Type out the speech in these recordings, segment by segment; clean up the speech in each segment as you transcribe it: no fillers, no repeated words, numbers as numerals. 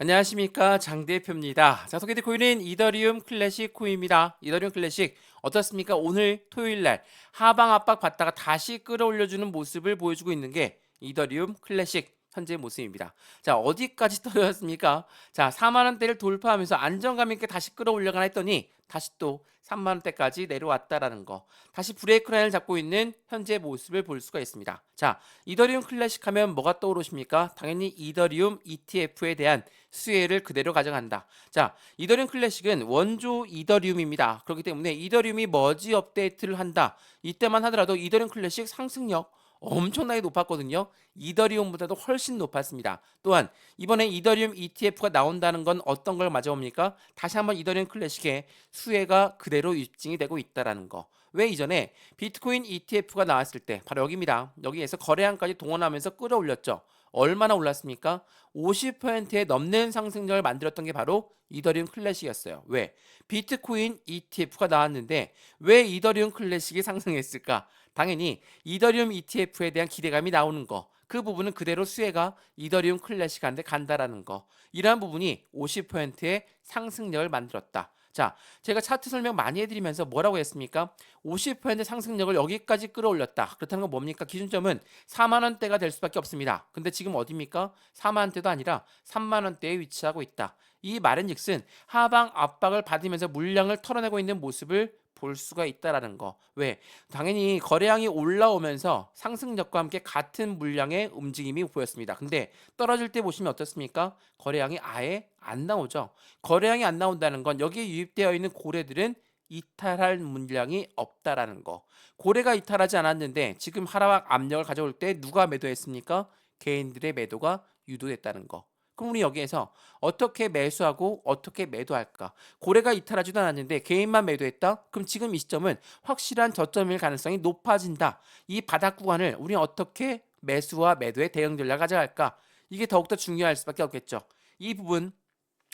안녕하십니까, 장 대표입니다. 자, 소개된 코인은 이더리움 클래식 코인입니다. 이더리움 클래식 어떻습니까? 오늘 토요일 날 하방 압박 받다가 다시 끌어올려주는 모습을 보여주고 있는 게 이더리움 클래식 현재 모습입니다. 자, 어디까지 떨어졌습니까? 자, 4만 원대를 돌파하면서 안정감 있게 다시 끌어올려가나 했더니 다시 또 3만 원대까지 내려왔다라는 거. 다시 브레이크 라인을 잡고 있는 현재 모습을 볼 수가 있습니다. 자, 이더리움 클래식 하면 뭐가 떠오르십니까? 당연히 이더리움 ETF에 대한 수혜를 그대로 가져간다. 자, 이더리움 클래식은 원조 이더리움입니다. 그렇기 때문에 이더리움이 머지 업데이트를 한다. 이때만 하더라도 이더리움 클래식 상승력 엄청나게 높았거든요. 이더리움보다도 훨씬 높았습니다. 또한 이번에 이더리움 ETF가 나온다는 건 어떤 걸 맞아옵니까? 다시 한번 이더리움 클래식의 수혜가 그대로 입증이 되고 있다는 거. 왜 이전에 비트코인 ETF가 나왔을 때 바로 여기입니다. 여기에서 거래량까지 동원하면서 끌어올렸죠. 얼마나 올랐습니까? 50%에 넘는 상승력을 만들었던 게 바로 이더리움 클래식이었어요. 왜? 비트코인 ETF가 나왔는데 왜 이더리움 클래식이 상승했을까? 당연히 이더리움 ETF에 대한 기대감이 나오는 거. 그 부분은 그대로 수혜가 이더리움 클래식한테 간다라는 거. 이러한 부분이 50%의 상승력을 만들었다. 자, 제가 차트 설명 많이 해드리면서 뭐라고 했습니까? 50% 상승력을 여기까지 끌어올렸다. 그렇다는 건 뭡니까? 기준점은 4만 원대가 될 수밖에 없습니다. 근데 지금 어디입니까? 4만 원대도 아니라 3만 원대에 위치하고 있다. 이 말은즉슨 하방 압박을 받으면서 물량을 털어내고 있는 모습을 볼 수가 있다라는 거. 왜? 당연히 거래량이 올라오면서 상승력과 함께 같은 물량의 움직임이 보였습니다. 근데 떨어질 때 보시면 어떻습니까? 거래량이 아예 안 나오죠. 거래량이 안 나온다는 건 여기에 유입되어 있는 고래들은 이탈할 물량이 없다라는 거. 고래가 이탈하지 않았는데 지금 하락 압력을 가져올 때 누가 매도했습니까? 개인들의 매도가 유도됐다는 거. 그럼 우리 여기에서 어떻게 매수하고 어떻게 매도할까? 고래가 이탈하지도 않았는데 개인만 매도했다? 그럼 지금 이 시점은 확실한 저점일 가능성이 높아진다. 이 바닥 구간을 우리는 어떻게 매수와 매도의 대응 전략을 가져갈까? 이게 더욱더 중요할 수밖에 없겠죠. 이 부분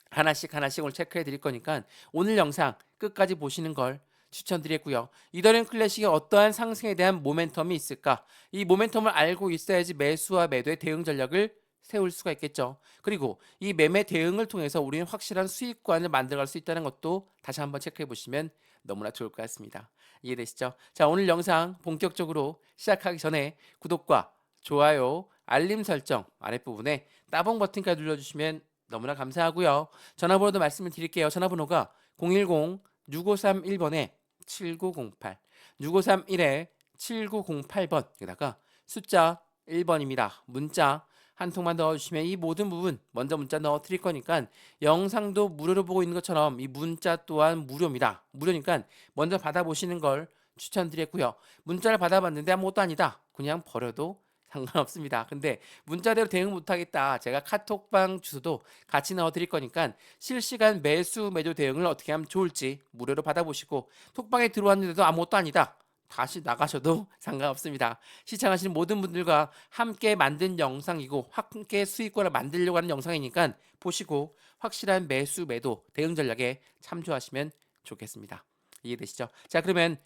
하나씩 하나씩 오늘 체크해 드릴 거니까 오늘 영상 끝까지 보시는 걸 추천드리고요. 이더리움 클래식의 어떠한 상승에 대한 모멘텀이 있을까? 이 모멘텀을 알고 있어야지 매수와 매도의 대응 전략을 세울 수가 있겠죠. 그리고 이 매매 대응을 통해서 우리는 확실한 수익관을 만들어갈 수 있다는 것도 다시 한번 체크해 보시면 너무나 좋을 것 같습니다. 이해되시죠? 자, 오늘 영상 본격적으로 시작하기 전에 구독과 좋아요, 알림 설정 아랫부분에 따봉 버튼까지 눌러주시면 너무나 감사하고요. 전화번호도 말씀을 드릴게요. 전화번호가 010-6531번에 7908, 6531에 7908번, 여기다가 숫자 1번입니다. 문자 한 통만 넣어주시면 이 모든 부분 먼저 문자 넣어 드릴 거니까 영상도 무료로 보고 있는 것처럼 이 문자 또한 무료입니다. 무료니까 먼저 받아보시는 걸 추천드렸고요. 문자를 받아봤는데 아무것도 아니다. 그냥 버려도 상관없습니다. 근데 문자대로 대응 못하겠다. 제가 카톡방 주소도 같이 넣어 드릴 거니까 실시간 매수 매도 대응을 어떻게 하면 좋을지 무료로 받아보시고 톡방에 들어왔는데도 아무것도 아니다. 다시 나가셔도 상관없습니다. 시청하시는 모든 분들과 함께 만든 영상이고 함께 수익권을 만들려고 하는 영상이니까 보시고 확실한 매수 매도 대응 전략에 참조하시면 좋겠습니다. 이해되시죠? 자, 그러면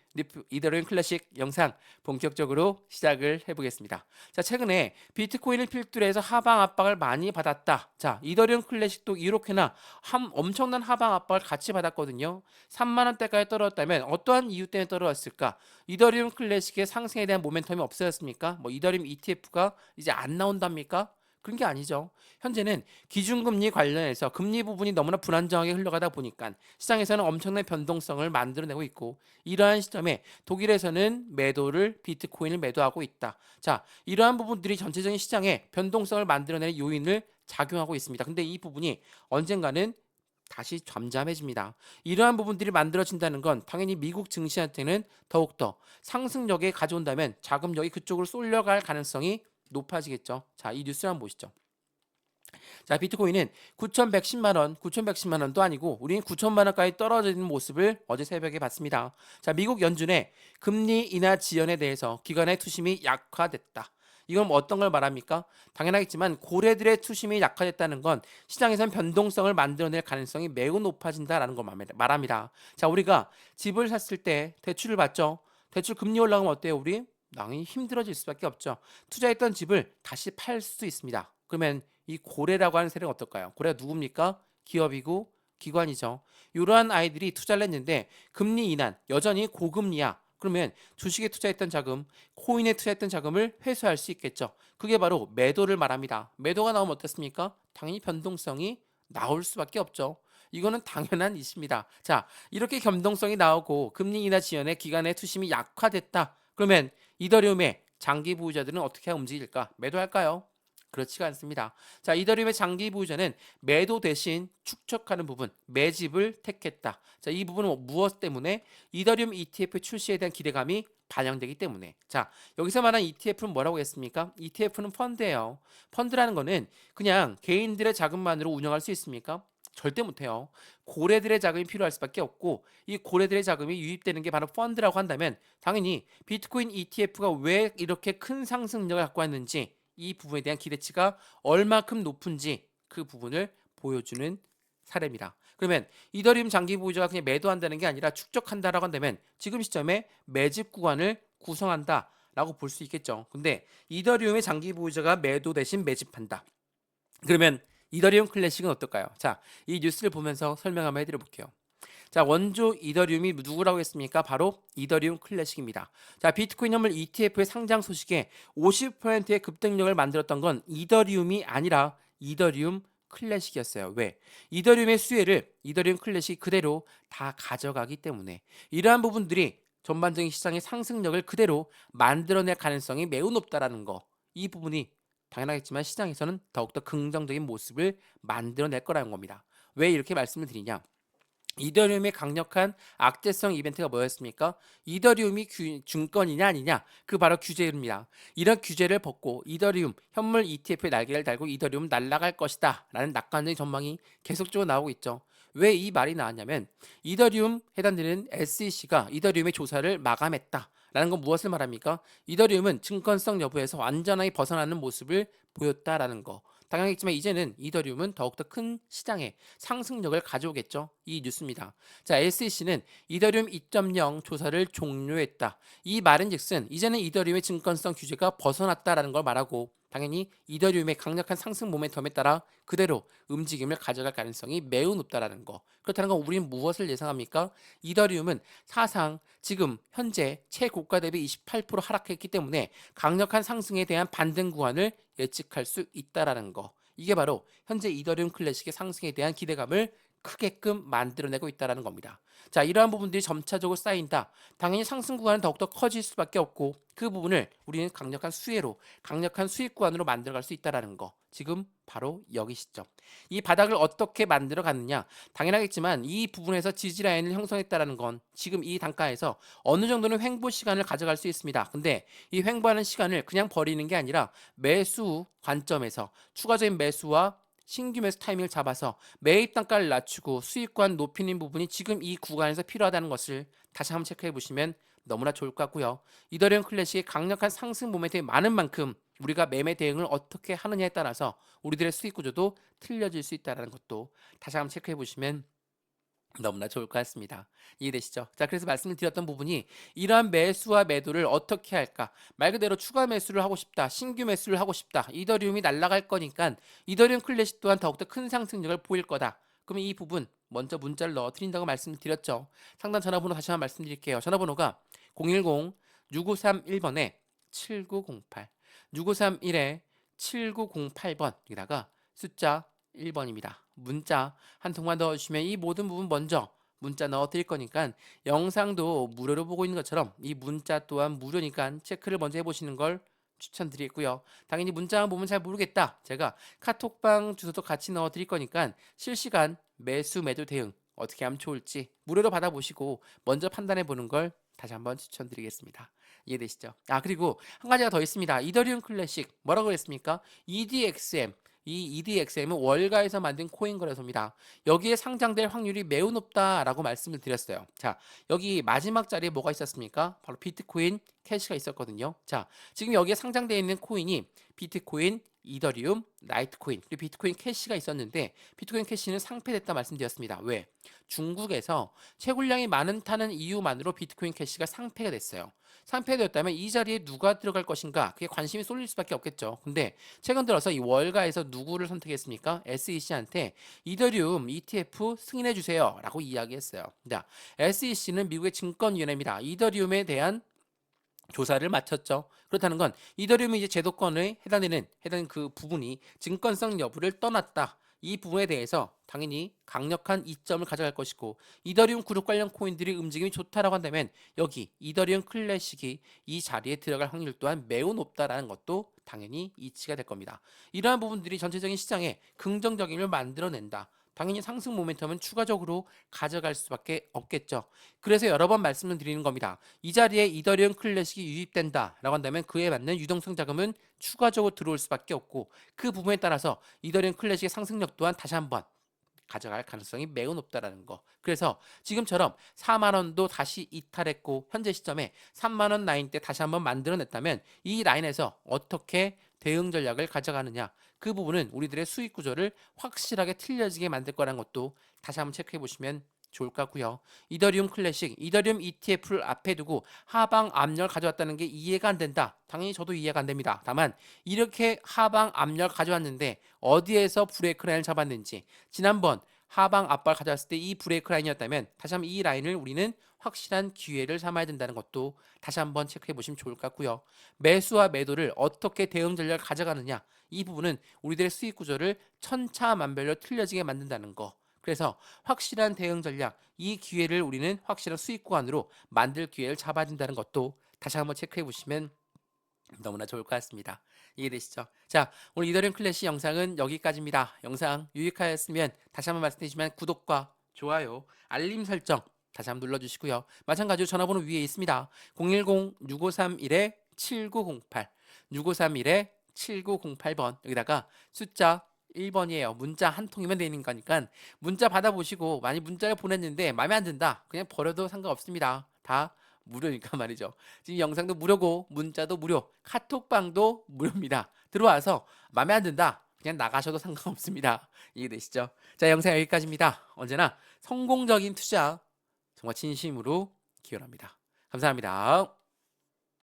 이더리움 클래식 영상 본격적으로 시작을 해보겠습니다. 자, 최근에 비트코인을 필두로 해서 하방 압박을 많이 받았다. 자, 이더리움 클래식도 이렇게나 엄청난 하방 압박을 같이 받았거든요. 3만 원대까지 떨어졌다면 어떠한 이유 때문에 떨어졌을까? 이더리움 클래식의 상승에 대한 모멘텀이 없어졌습니까? 뭐 이더리움 ETF가 이제 안 나온답니까? 그런 게 아니죠. 현재는 기준금리 관련해서 금리 부분이 너무나 불안정하게 흘러가다 보니까 시장에서는 엄청난 변동성을 만들어내고 있고 이러한 시점에 독일에서는 매도를 비트코인을 매도하고 있다. 자, 이러한 부분들이 전체적인 시장에 변동성을 만들어내는 요인을 작용하고 있습니다. 근데 이 부분이 언젠가는 다시 잠잠해집니다. 이러한 부분들이 만들어진다는 건 당연히 미국 증시한테는 더욱더 상승력에 가져온다면 자금력이 그쪽으로 쏠려갈 가능성이 높아지겠죠. 자, 이 뉴스 한번 보시죠. 자, 비트코인은 9,110만 원, 9,110만 원도 아니고 우리는 9천만 원까지 떨어지는 모습을 어제 새벽에 봤습니다. 자, 미국 연준의 금리 인하 지연에 대해서 기관의 투심이 약화됐다. 이건 뭐 어떤 걸 말합니까? 당연하겠지만 고래들의 투심이 약화됐다는 건 시장에선 변동성을 만들어낼 가능성이 매우 높아진다라는 걸 말합니다. 자, 우리가 집을 샀을 때 대출을 받죠. 대출 금리 올라가면 어때요, 우리? 당연히 힘들어질 수밖에 없죠. 투자했던 집을 다시 팔 수 있습니다. 그러면 이 고래라고 하는 세력은 어떨까요? 고래가 누굽니까? 기업이고 기관이죠. 이러한 아이들이 투자를 했는데 금리 인하 여전히 고금리야. 그러면 주식에 투자했던 자금, 코인에 투자했던 자금을 회수할 수 있겠죠. 그게 바로 매도를 말합니다. 매도가 나오면 어떻습니까? 당연히 변동성이 나올 수밖에 없죠. 이거는 당연한 일입니다. 자, 이렇게 변동성이 나오고 금리 인하 지연의 기간의 투심이 약화됐다. 그러면 이더리움의 장기 보유자들은 어떻게 움직일까? 매도할까요? 그렇지가 않습니다. 자, 이더리움의 장기 보유자는 매도 대신 축적하는 부분, 매집을 택했다. 자, 이 부분은 무엇 때문에? 이더리움 ETF 출시에 대한 기대감이 반영되기 때문에. 자, 여기서 말한 ETF는 뭐라고 했습니까? ETF는 펀드예요. 펀드라는 거는 그냥 개인들의 자금만으로 운영할 수 있습니까? 절대 못해요. 고래들의 자금이 필요할 수밖에 없고 이 고래들의 자금이 유입되는 게 바로 펀드라고 한다면 당연히 비트코인 ETF가 왜 이렇게 큰 상승력을 갖고 왔는지 이 부분에 대한 기대치가 얼마큼 높은지 그 부분을 보여주는 사례입니다. 그러면 이더리움 장기 보유자가 그냥 매도한다는 게 아니라 축적한다라고 한다면 지금 시점에 매집 구간을 구성한다라고 볼 수 있겠죠. 근데 이더리움의 장기 보유자가 매도 대신 매집한다. 그러면 이더리움 클래식은 어떨까요? 자, 이 뉴스를 보면서 설명 한번 해드려 볼게요. 자, 원조 이더리움이 누구라고 했습니까? 바로 이더리움 클래식입니다. 자, 비트코인 현물 ETF의 상장 소식에 50%의 급등력을 만들었던 건 이더리움이 아니라 이더리움 클래식이었어요. 왜? 이더리움의 수혜를 이더리움 클래식이 그대로 다 가져가기 때문에 이러한 부분들이 전반적인 시장의 상승력을 그대로 만들어낼 가능성이 매우 높다라는 거. 이 부분이 당연하겠지만 시장에서는 더욱더 긍정적인 모습을 만들어낼 거라는 겁니다. 왜 이렇게 말씀을 드리냐? 이더리움의 강력한 악재성 이벤트가 뭐였습니까? 이더리움이 증권이냐 아니냐? 그 바로 규제입니다. 이런 규제를 벗고 이더리움 현물 ETF에 날개를 달고 이더리움 날아갈 것이다 라는 낙관적인 전망이 계속적으로 나오고 있죠. 왜 이 말이 나왔냐면 이더리움 해당되는 SEC가 이더리움의 조사를 마감했다 라는 건 무엇을 말합니까? 이더리움은 증권성 여부에서 완전하게 벗어나는 모습을 보였다라는 거. 당연하겠지만 이제는 이더리움은 더욱더 큰 시장에 상승력을 가져오겠죠. 이 뉴스입니다. 자, SEC는 이더리움 2.0 조사를 종료했다. 이 말은즉슨 이제는 이더리움의 증권성 규제가 벗어났다라는 걸 말하고 당연히 이더리움의 강력한 상승 모멘텀에 따라 그대로 움직임을 가져갈 가능성이 매우 높다라는 거. 그렇다는 건 우리는 무엇을 예상합니까? 이더리움은 사상 지금 현재 최고가 대비 28% 하락했기 때문에 강력한 상승에 대한 반등 구간을 예측할 수 있다라는 거. 이게 바로 현재 이더리움 클래식의 상승에 대한 기대감을 크게끔 만들어내고 있다라는 겁니다. 자, 이러한 부분들이 점차적으로 쌓인다. 당연히 상승 구간은 더욱더 커질 수밖에 없고 그 부분을 우리는 강력한 수혜로, 강력한 수익 구간으로 만들어갈 수 있다라는 거. 지금 바로 여기 시점. 이 바닥을 어떻게 만들어 갔느냐? 당연하겠지만 이 부분에서 지지 라인을 형성했다라는 건 지금 이 단가에서 어느 정도는 횡보 시간을 가져갈 수 있습니다. 근데 이 횡보하는 시간을 그냥 버리는 게 아니라 매수 관점에서 추가적인 매수와 신규 매수 타이밍을 잡아서 매입 단가를 낮추고 수익권 높이는 부분이 지금 이 구간에서 필요하다는 것을 다시 한번 체크해 보시면 너무나 좋을 것 같고요. 이더리움 클래식의 강력한 상승 모멘텀이 많은 만큼 우리가 매매 대응을 어떻게 하느냐에 따라서 우리들의 수익 구조도 틀려질 수 있다는 것도 다시 한번 체크해 보시면 너무나 좋을 것 같습니다. 이해되시죠? 자, 그래서 말씀을 드렸던 부분이 이러한 매수와 매도를 어떻게 할까? 말 그대로 추가 매수를 하고 싶다. 신규 매수를 하고 싶다. 이더리움이 날아갈 거니까 이더리움 클래식 또한 더욱더 큰 상승력을 보일 거다. 그러면 이 부분 먼저 문자를 넣어 드린다고 말씀드렸죠. 상담 전화번호 다시 한번 말씀드릴게요. 전화번호가 010-6931번에 7908 6931에 7908번에다가 숫자 1번입니다. 문자 한 통만 넣어주시면 이 모든 부분 먼저 문자 넣어드릴 거니까 영상도 무료로 보고 있는 것처럼 이 문자 또한 무료니까 체크를 먼저 해보시는 걸 추천드리고요. 당연히 문자만 보면 잘 모르겠다. 제가 카톡방 주소도 같이 넣어드릴 거니까 실시간 매수 매도 대응 어떻게 하면 좋을지 무료로 받아보시고 먼저 판단해 보는 걸 다시 한번 추천드리겠습니다. 이해되시죠? 아, 그리고 한 가지가 더 있습니다. 이더리움 클래식 뭐라고 그랬습니까? EDXM 이 EDXM은 월가에서 만든 코인 거래소입니다. 여기에 상장될 확률이 매우 높다라고 말씀을 드렸어요. 자, 여기 마지막 자리에 뭐가 있었습니까? 바로 비트코인 캐시가 있었거든요. 자, 지금 여기에 상장되어 있는 코인이 비트코인 이더리움, 라이트코인, 그리고 비트코인 캐시가 있었는데 비트코인 캐시는 상폐됐다 말씀드렸습니다. 왜? 중국에서 채굴량이 많은 타는 이유만으로 비트코인 캐시가 상폐가 됐어요. 상폐되었다면 이 자리에 누가 들어갈 것인가? 그게 관심이 쏠릴 수밖에 없겠죠. 근데 최근 들어서 이 월가에서 누구를 선택했습니까? SEC한테 이더리움 ETF 승인해 주세요 라고 이야기했어요. 자, SEC는 미국의 증권위원회입니다. 이더리움에 대한 조사를 마쳤죠. 그렇다는 건 이더리움이 이제 제도권에 해당되는 그 부분이 증권성 여부를 떠났다. 이 부분에 대해서 당연히 강력한 이점을 가져갈 것이고 이더리움 그룹 관련 코인들이 움직임이 좋다라고 한다면 여기 이더리움 클래식이 이 자리에 들어갈 확률 또한 매우 높다라는 것도 당연히 이치가 될 겁니다. 이러한 부분들이 전체적인 시장에 긍정적인 을 만들어낸다. 당연히 상승 모멘텀은 추가적으로 가져갈 수밖에 없겠죠. 그래서 여러 번 말씀을 드리는 겁니다. 이 자리에 이더리움 클래식이 유입된다라고 한다면 그에 맞는 유동성 자금은 추가적으로 들어올 수밖에 없고 그 부분에 따라서 이더리움 클래식의 상승력 또한 다시 한번 가져갈 가능성이 매우 높다라는 거. 그래서 지금처럼 4만 원도 다시 이탈했고 현재 시점에 3만 원 라인 때 다시 한번 만들어냈다면 이 라인에서 어떻게 대응 전략을 가져가느냐 그 부분은 우리들의 수익 구조를 확실하게 틀려지게 만들 거라는 것도 다시 한번 체크해 보시면 좋을 것 같고요. 이더리움 클래식, 이더리움 ETF를 앞에 두고 하방 압력을 가져왔다는 게 이해가 안 된다. 당연히 저도 이해가 안 됩니다. 다만 이렇게 하방 압력을 가져왔는데 어디에서 브레이크 라인을 잡았는지 지난번 하방 압박을 가져왔을 때 이 브레이크 라인이었다면 다시 한번 이 라인을 우리는 확실한 기회를 삼아야 된다는 것도 다시 한번 체크해 보시면 좋을 것 같고요. 매수와 매도를 어떻게 대응 전략을 가져가느냐 이 부분은 우리들의 수익 구조를 천차만별로 틀려지게 만든다는 거. 그래서 확실한 대응 전략, 이 기회를 우리는 확실한 수익 구간으로 만들 기회를 잡아야 된다는 것도 다시 한번 체크해 보시면 너무나 좋을 것 같습니다. 이해되시죠? 자, 오늘 이더리움 클래식 영상은 여기까지입니다. 영상 유익하였으면 다시 한번 말씀드리지만 구독과 좋아요, 알림 설정 다시 한번 눌러주시고요. 마찬가지로 전화번호 위에 있습니다. 010-6531-7908 6531-7908번 여기다가 숫자 1번이에요. 문자 한 통이면 되는 거니까 문자 받아보시고 많이 문자를 보냈는데 마음에 안 든다. 그냥 버려도 상관없습니다. 다 무료니까 말이죠. 지금 영상도 무료고 문자도 무료, 카톡방도 무료입니다. 들어와서 마음에 안 든다. 그냥 나가셔도 상관없습니다. 이해되시죠? 자, 영상 여기까지입니다. 언제나 성공적인 투자 정말 진심으로 기원합니다. 감사합니다.